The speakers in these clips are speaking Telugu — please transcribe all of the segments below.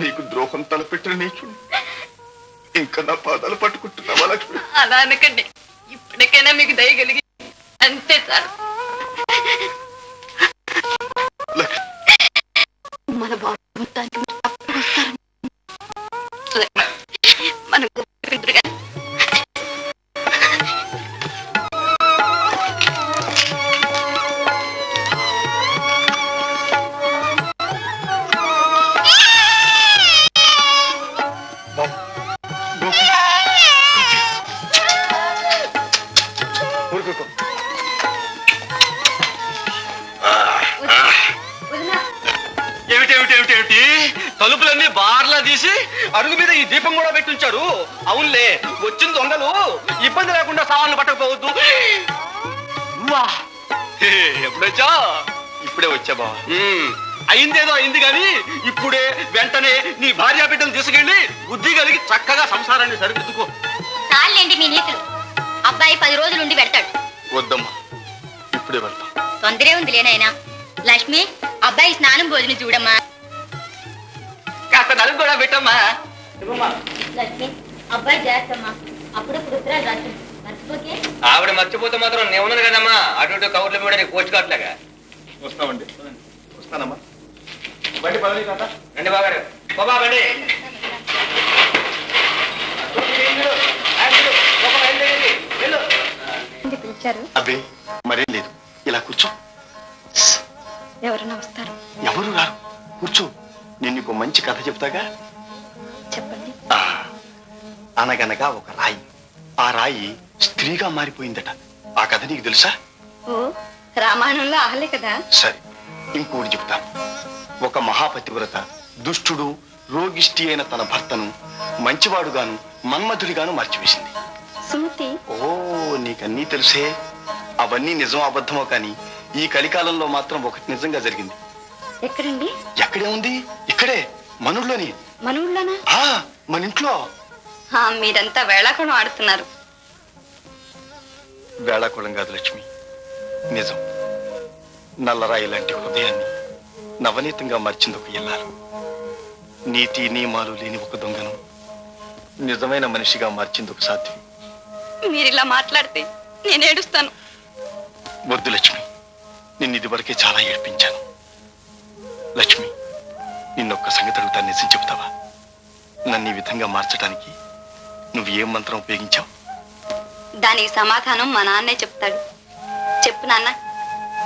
నీకు ద్రోహం తలపెట్టిన నీచుడు ఇంకా నా పాదాలు పట్టుకుంటున్నావా లక్ష్మి? అలా అనకండి, ఇప్పటికైనా మీకు దయ కలిగి అంతే చాలు. మన బాగుంటానికి మన తలుపులన్నీ బార్లా తీసి అరుగు మీద ఈ దీపం కూడా పెట్టించాడు. అవునులే, వచ్చిన దొంగలు ఇబ్బంది లేకుండా సామాన్లు పట్టకపోవద్దు. ఎప్పుడొచ్చా? ఇప్పుడే వచ్చా బావ. అయిందేదో అయింది కానీ ఇప్పుడే వెంటనే నీ భార్య బిడ్డలు తీసుకెళ్ళి బుద్ధి కలిగి చక్కగా సంసారాన్ని సరిదిద్దుకో. చాలండి మీ నీతులు. అబ్బాయి 10 రోజులు ఉండి పెడతాడు. వద్దమ్మా, ఇప్పుడే వెళ్తాం. తొందరే ఉంది లేనాయనా. లక్ష్మి, అబ్బాయి స్నానం భోజనం చూడమ్మా. కాస్త నలుగు కూడా పెట్టమ్మా. లక్ష్మి, అబ్బాయి చేస్తమ్మా. అప్పుడప్పుడు ఉత్తరాలు రాసు, మర్చిపోకే. ఆవిడ మర్చిపోతే మాత్రం నేను ఉన్నాను కదమ్మా, అటు కవర్లు కూడా నీకు పోస్ట్ కావట్లేగా. వస్తామండి, వస్తానమ్మా. బండి పదవి కదా. రండి బాగారు, బాబా బండి. అబ్బే మరేం లేదు, ఇలా కూర్చో. ఎవరైనా వస్తారు? ఎవరు రారు, కూర్చో. నేను నీకు మంచి కథ చెప్తాగా. చెప్పండి. అనగనగా ఒక రాయి, ఆ రాయి స్త్రీగా మారిపోయిందట. ఆ కథ నీకు తెలుసా? ఓ, రామాయణంలో ఆహలే కదా. సరే, ఇంకోటి చెప్తాను. ఒక మహాపతివ్రత దుష్టుడు రోగిష్టి అయిన తన భర్తను మంచివాడుగాను మన్మధుడిగాను మార్చివేసింది. సుమతి. ఓ, నీకన్నీ తెలుసే. అవన్నీ నిజం అబద్ధమో కానీ ఈ కలికాలంలో మాత్రం ఒకటి నిజంగా జరిగింది. ఎక్కడండి? ఎక్కడే ఉంది? ఇక్కడే, మనూళ్ళోని. మన ఊళ్ళోనా? మన ఇంట్లో. మీరంతా వేళాకోళం ఆడుతున్నారు. వేళాకోళం కాదు లక్ష్మి, నిజం. నల్లరాయి లాంటి హృదయాన్ని నవనీతంగా మార్చింది ఒక ఇల్లాలు. నీతి నియమాలు లేని ఒక దొంగను నిజమైన మనిషిగా మార్చింది ఒక సాధ్వి. మీరిలా మాట్లాడితే నేను ఏడుస్తాను. వద్దు లక్ష్మి, నిన్ను ఇదివరకే చాలా ఏడ్పించాను. లక్ష్మి, నిన్నొక్క సంగతి అడుగుతా, నిజం చెబుతావా? నన్ను ఈ విధంగా మార్చడానికి నువ్వు ఏం మంత్రం ఉపయోగించావు? దానికి సమాధానం మా నాన్నే చెప్తాడు. చెప్పు నాన్న.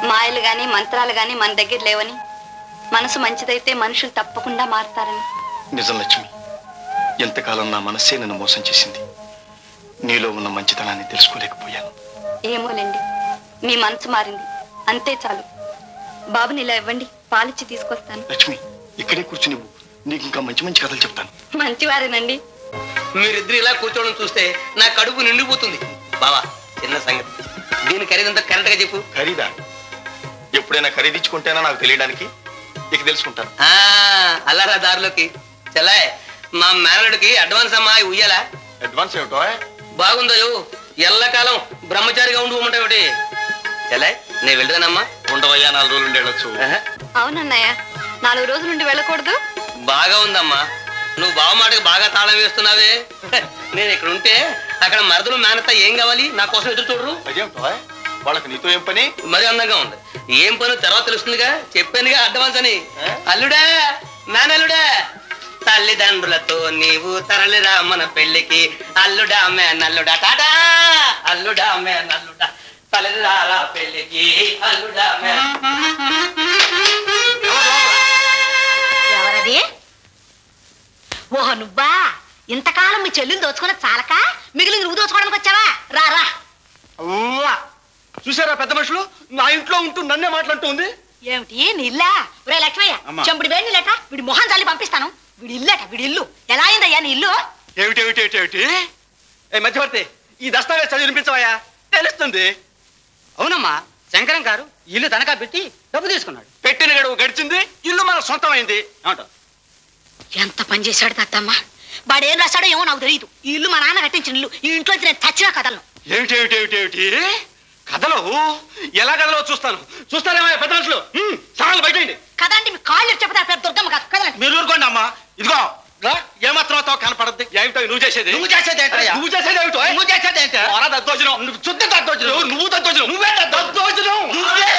మాయలు గాని మంత్రాలు గాని మన దగ్గర లేవని, మనసు మంచిదైతే మనుషులు తప్పకుండా మారుతారని. నిజం లక్ష్మి, ఎంతకాలం నా మనస్సే నన్ను మోసం చేసింది. నీలో ఉన్న మంచితనాన్ని తెలుసుకోలేకపోయాను. ఏమోలేండి, మీ మనసు మారింది, అంతే చాలు. బాబుని ఇలా ఇవ్వండి, పాలిచ్చి తీసుకొస్తాను. లక్ష్మి, ఇక్కడే కూర్చుని నీకు ఇంకా మంచి మంచి కథలు చెప్తాను. మంచివారేనండి. మీరిద్దరు ఇలా కూర్చోవడం చూస్తే నా కడుపు నిండిపోతుంది. బావా, చిన్న సంగతి, దీని ఖరీదంతా కరెక్ట్ గా చెప్పు. ఖరీదా? ఎప్పుడైనా ఖరీదించుకుంటేనా నాకు తెలియడానికి? ఇక తెలుసుకుంటాను. అల్లారా దారిలోకి చలాయ్. మా మేనలుడికి అడ్వాన్స్ అమ్మా ఉయ్యాలా? అడ్వాన్స్ ఏమిటో? బాగుందో ఎల్లకాలం బ్రహ్మచారిగా ఉండిపోమంటావు ఒకటి. చలాయ్, నేను వెళ్తానమ్మా. ఉండవయ్యా, 4 రోజులు ఉండేళ్ళొచ్చు. అవునన్నయ్య, 4 రోజుల నుండి వెళ్ళకూడదు. బాగా ఉందమ్మా, నువ్వు బావ మాటకు బాగా తాళం వేస్తున్నావే. నేను ఇక్కడ ఉంటే అక్కడ మరదలు మేనత్త ఏం కావాలి నా కోసం ఎదురు చూడరు. అదేమిటో, వాళ్ళకి నీతో ఏం పని? మరి అందంగా ఉంది. ఏం పని తర్వాత తెలుస్తుందిగా, చెప్పానుగా అడ్వాన్స్ అని. అల్లుడా, మేనల్లుడా, తల్లిదండ్రులతో నీవు తరలిరా మన పెళ్లికి. అల్లుడా మేనల్లుడా టాటా, అల్లుడా మేనల్లుడా తరలిరా పెళ్లికి. అల్లుడా ఎవరది? ఓహో నువ్వా? ఇంతకాలం మీ చెల్లిని దోచుకున్న చాలక మిగిలిన నువ్వు దోచుకోవడానికి వచ్చావా? రారా. చూసారా పెద్ద మనుషులు, నా ఇంట్లో ఉంటూ నన్నే మాట్లాడుతుంది. ఏమిటి నీ ఇల్లా? ఒరే లక్ష్మయ్య, చెంపుడు వేడి నీళ్ళట వీడి మొహం చల్లి పంపిస్తాను. వీడి ఇల్లట, వీడి ఇల్లు. ఎలా అయిందయ్యా నీ ఇల్లు? ఏమిటి మధ్యవర్తి, ఈ దస్తావేజ్ చదివి వినిపించవయ్యా, తెలుస్తుంది. అవునమ్మా, శంకరం గారు ఇల్లు తనఖా పెట్టి డబ్బు తీసుకున్నాడు. పెట్టిన గడువు గడిచింది, ఇల్లు మన సొంతమైంది. ఎంత పని చేశాడు తాతమ్మ. వాడేం రాశాడో ఏమో నాకు తెలియదు. ఈ ఇల్లు మా నాన్న కట్టించిన ఇల్లు. ఈ ఇంట్లో నేను చచ్చినా కదలను. ఏమిటి కథలో? ఎలా కథలో చూస్తానేమో పెద్ద మనుషులు. సామాన్లు బయటండి. కదండి, మీ కాళ్ళు చెప్తారు. పెద్ద దుర్గమ్మ కాదు కదండి. మీరు ఊరుకోండి అమ్మా, ఇదిగో ఏమాత్రం కనపడద్ది. ఏమిటో నువ్వు చేసేది? నువ్వు చేసేది ఏంటయ్యా? నువ్వు చేసేది ఏమిటో? నువ్వు చేసేది ఏంటి? దద్దోజనం. నువ్వు శుద్ధ దద్దోజనం. నువ్వు దద్దోజనం. నువ్వే దద్దోజనం. నువ్వే.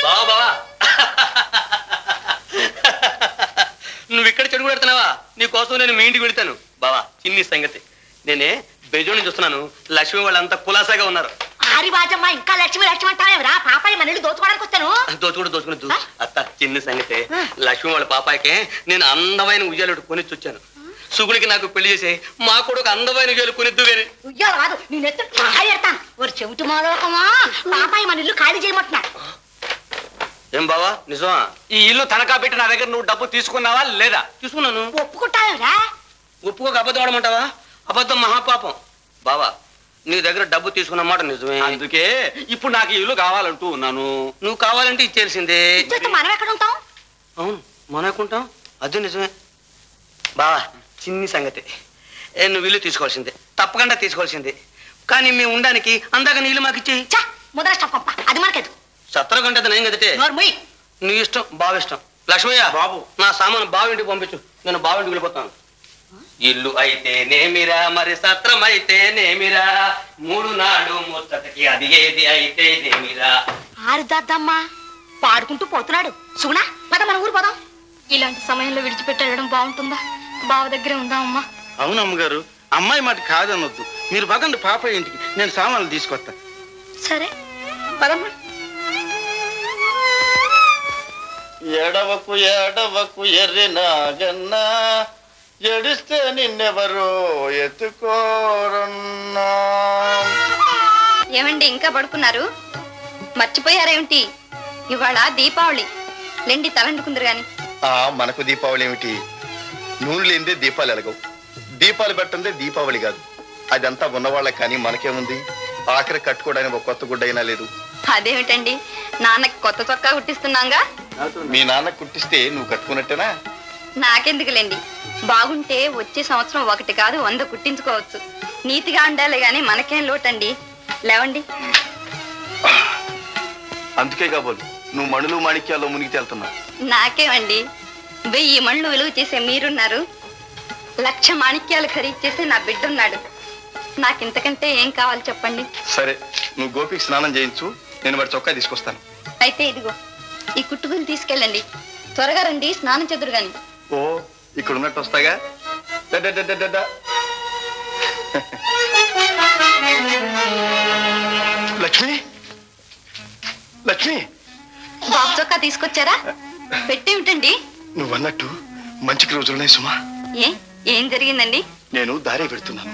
బావా బావా నువ్వు ఇక్కడ చెడు పెడుతున్నావా? నీ కోసం నేను మీ ఇంటికి వెళ్తాను. బావా చిన్ని సంగతి. నేనే బెజోని చూస్తున్నాను. లక్ష్మి వాళ్ళంతా కులాసాగా ఉన్నారు. ఆరి బాజమ్మ ఇంకా లక్ష్మి లక్ష్మి అంటావేరా? పాపాయి మన ఇల్లు దోచుకోవడానికి వస్తాను. దోచుకుంటూ అత్త చిన్ని సంగతి. లక్ష్మి వాళ్ళ పాపాయికే నేను అందమైన ఉయ్యాలు కొనిచ్చి వచ్చాను. సుగుడికి నాకు పెళ్లి చేసి మా కూడా ఒక అందమైన ఉయ్యాలు కొనిద్దు గాని. ఉయ్యాలు కాదు నేను ఎడతాను. ఒక చెవిటి మాలోకమా పాపాయి మన ఇల్లు ఖాళీ చేయమంటున్నాడు. ఏం బావా నిజమా? ఈ ఇల్లు తనఖా పెట్టి నా దగ్గర నువ్వు డబ్బు తీసుకున్నావా లేదా? తీసుకున్నాను. ఒప్పుకుంటావేరా? ఒప్పుకోక అబద్ధం ఆడమంటావా? అబద్ధం మహాపాపం. బావా నీ దగ్గర డబ్బు తీసుకున్న మాట నిజమే. అందుకే ఇప్పుడు నాకు ఈ ఇల్లు కావాలంటూ ఉన్నాను. నువ్వు కావాలంటే ఇచ్చేసిందే. మనం ఎక్కడ ఉంటాం? అవును మనం ఎక్కుంటాం. అదే నిజమే. బావా చిన్ని సంగతి. నువ్వు ఇల్లు తీసుకోవాల్సిందే, తప్పకుండా తీసుకోవాల్సిందే. కానీ మేము ఉండడానికి అందాక నీళ్ళు మాకు ఇచ్చేయి. ముద్ర అది మనకేదు. సత్తర కంటే అది నేను కదితే నీ ఇష్టం, బావ ఇష్టం. లక్ష్మయ్య బాబు నా సామాను బావింటికి పంపించు. నేను బావింటికి వెళ్ళిపోతాను. ఇల్లు అయితే నేమిరా మరి సత్రం అయితే నేమిరా, 3 నాడు ముచ్చటకి అది ఏది అయితే నేమిరా. ఆరుదద్దమ్మా పాడుకుంటూ పోతున్నాడు. సుగుణ పద మన ఊరు పోదాం. ఇలాంటి సమయంలో విడిచిపెట్టడం బాగుంటుందా? బావ దగ్గరే ఉందా అమ్మా? అవును అమ్మగారు, అమ్మాయి మాట కాదనొద్దు. మీరు పదండి పాప ఇంటికి, నేను సామాన్లు తీసుకొస్తా. సరే పదమ్మా. ఎడవకు ఎడవకు ఎర్రి నాగన్నా, ఎడిస్తే నిన్నెవరో ఎత్తుకోరన్నా. ఏమండి ఇంకా పడుకున్నారు? మర్చిపోయారేమిటి? ఇవాళ దీపావళి. లెండి తలంటుకుందరు గాని. మనకు దీపావళి ఏమిటి? నూనె లేనిదే దీపాలు ఎలగవు. దీపాలు పెట్టందే దీపావళి కాదు. అదంతా ఉన్నవాళ్ళకి కానీ మనకేముంది? ఆఖరి కట్టుకోవడానికి ఒక కొత్త గుడ్డ అయినా లేదు. అదేమిటండి, నాన్నకి కొత్త చొక్కా కుట్టిస్తున్నాగా. మీ నాన్న కుట్టిస్తే నువ్వు కట్టుకున్నట్టేనా? నాకెందుకులేండి, బాగుంటే వచ్చే సంవత్సరం 1 కాదు 100 కుట్టించుకోవచ్చు. నీతిగా ఉండాలి గాని మనకేం లోటండి. లేవండి. అందుకే కాబోలు నువ్వు మణులు మాణిక్యాల్లో మునిగి తేలుతున్నావు. నాకేమండి, 1000 మళ్ళు విలువ చేసే మీరున్నారు, 1,00,000 మాణిక్యాలు ఖరీదు చేసే నా బిడ్డున్నాడు. నాకింతకంటే ఏం కావాలి చెప్పండి. సరే నువ్వు గోపికి స్నానం చేయించు, నేను వాడి చొక్కా తీసుకొస్తాను. అయితే ఇదిగో ఈ కుట్టుగులు తీసుకెళ్ళండి. త్వరగా రండి, స్నానం చెదురు గాని. ఓ ఇక్కడ ఉన్నట్టు వస్తాగా. లక్ష్మి లక్ష్మి, బాబు చొక్కా తీసుకొచ్చారా? పెట్టేమిటండి? నువ్వన్నట్టు మంచికి రోజులున్నాయి సుమా. ఏం జరిగిందండి? నేను దారే పెడుతున్నాను.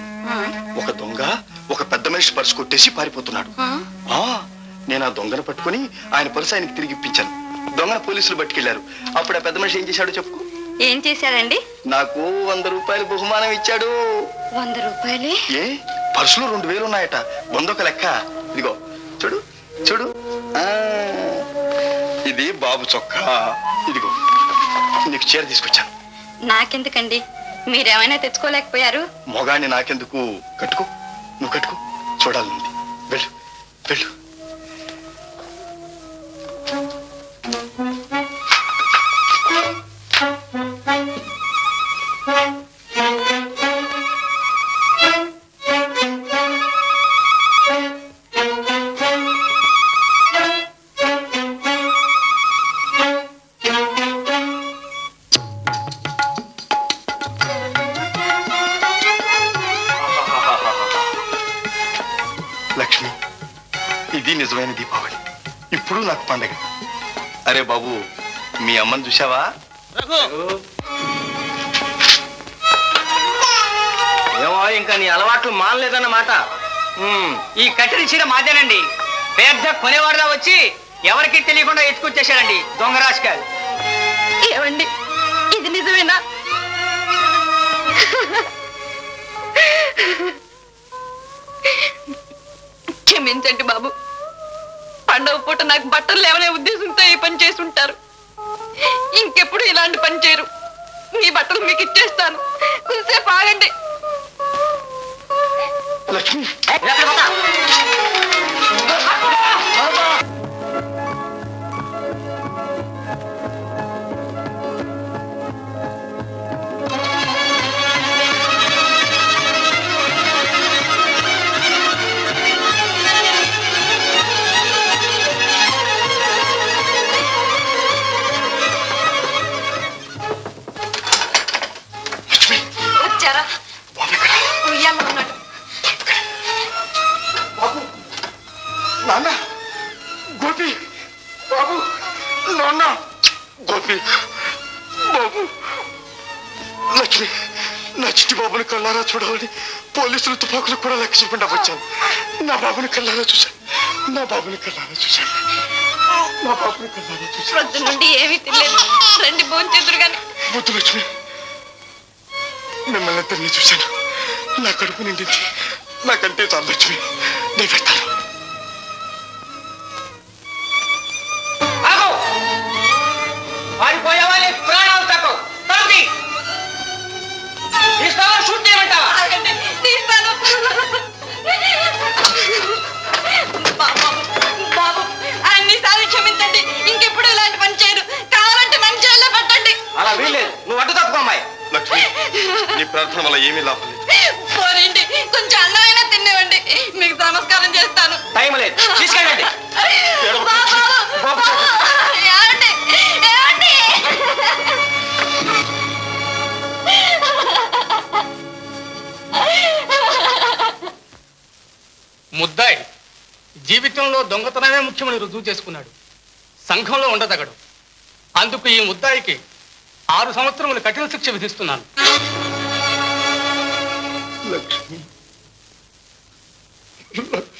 ఒక దొంగ ఒక పెద్ద మనిషి పర్సు కొట్టేసి పారిపోతున్నాడు. నేను ఆ దొంగను పట్టుకుని ఆయన పర్సు ఆయనకి తిరిగి ఇప్పించాను. దొంగను పోలీసులు పట్టుకెళ్లారు. అప్పుడు ఆ పెద్ద మనిషి ఏం చేశాడో చెప్పు. ఏం చేశాడండి? నాకు 100 రూపాయలు బహుమానం ఇచ్చాడు. 100 రూపాయలే? పర్సులో 2000 ఉన్నాయట. 100 ఒక లెక్క. ఇదిగో చూడు చూడు, ఇది బాబు చొక్కా. ఇదిగో నీకు చీర తీసుకొచ్చాను. నాకెందుకండి, మీరేమైనా తెచ్చుకోలేకపోయారు? మొగాన్ని నాకెందుకు, కట్టుకో, నువ్వు కట్టుకో. చూడాలనుంది. వెళ్ళు వెళ్ళు. లక్ష్మి, ఇది నిజమైన దీపావళి. ఇప్పుడు నాకు పండగ. అరే బాబు, మీ అమ్మని చూసావా? ఏమో ఇంకా నీ అలవాట్లు మానలేదన్నమాట. ఈ కట్టిన చీర మాదేనండి. పెద్ద కొనేవాడుగా వచ్చి ఎవరికి తెలియకుండా ఎత్తుకొచ్చేసాడండి దొంగ రాజకాయలు. ఏమండి, ఇది నిజమేనా? క్షమించండి బాబు, పండగ పూట నాకు బట్టలు లేవనే ఉద్దేశంతో ఈ పని చేసుంటారు. ఇంకెప్పుడు ఇలాంటి పని చేయరు. మీ బట్టలు మీకు ఇచ్చేస్తాను, కొంచెంసేపు ఆగండి. లక్ష్మి, బాబు లక్ష్మి, నా చిట్టి బాబుని కళ్ళారా చూడాలని పోలీసులు తుపాకులు కూడా లెక్క చెప్పకుండా వచ్చాను. నా బాబుని కళ్ళారా చూశాను. నా బాబుని కళ్ళారా చూశాను. నా బాబుని కళ్ళారా చూశాను. పొద్దు నుండి ఏమీ తెలియదు. రండి భోంచేదురు గాని. వద్దు లక్ష్మి, మిమ్మల్ని ఇద్దరిని చూశాను. నా కడుపు నిండింది. నాకంటే చాలు లక్ష్మి, నేను పెడతాను. పారిపోయావా నీ ప్రాణాలు తక్కువ తలుపి తీస్తావా షూట్ చేయమంటావా? తీస్తాను. బాబు అన్నిసార్లు క్షమించండి. ఇంకెప్పుడు ఇలాంటి పని చేయరు. కావాలంటే నన్ను జైల్లో పెట్టండి. అలా వీల్లేదు. నువ్వు అడ్డు తప్పుకో అమ్మాయి. లక్ష్మి, నీ ప్రార్థన వల్ల ఏమీ లాభం లేదు. పోనండి, కొంచెం అన్నమైనా తినేవండి. మీకు నమస్కారం చేస్తాను. టైం లేదు, తీసుకెళ్ళండి. ముద్దాయి జీవితంలో దొంగతనమే ముఖ్యమని రుజువు చేసుకున్నాడు. సంఘంలో ఉండదగడు. అందుకు ఈ ముద్దాయికి 6 సంవత్సరములు కఠిన శిక్ష విధిస్తున్నాను. లక్ష్మి,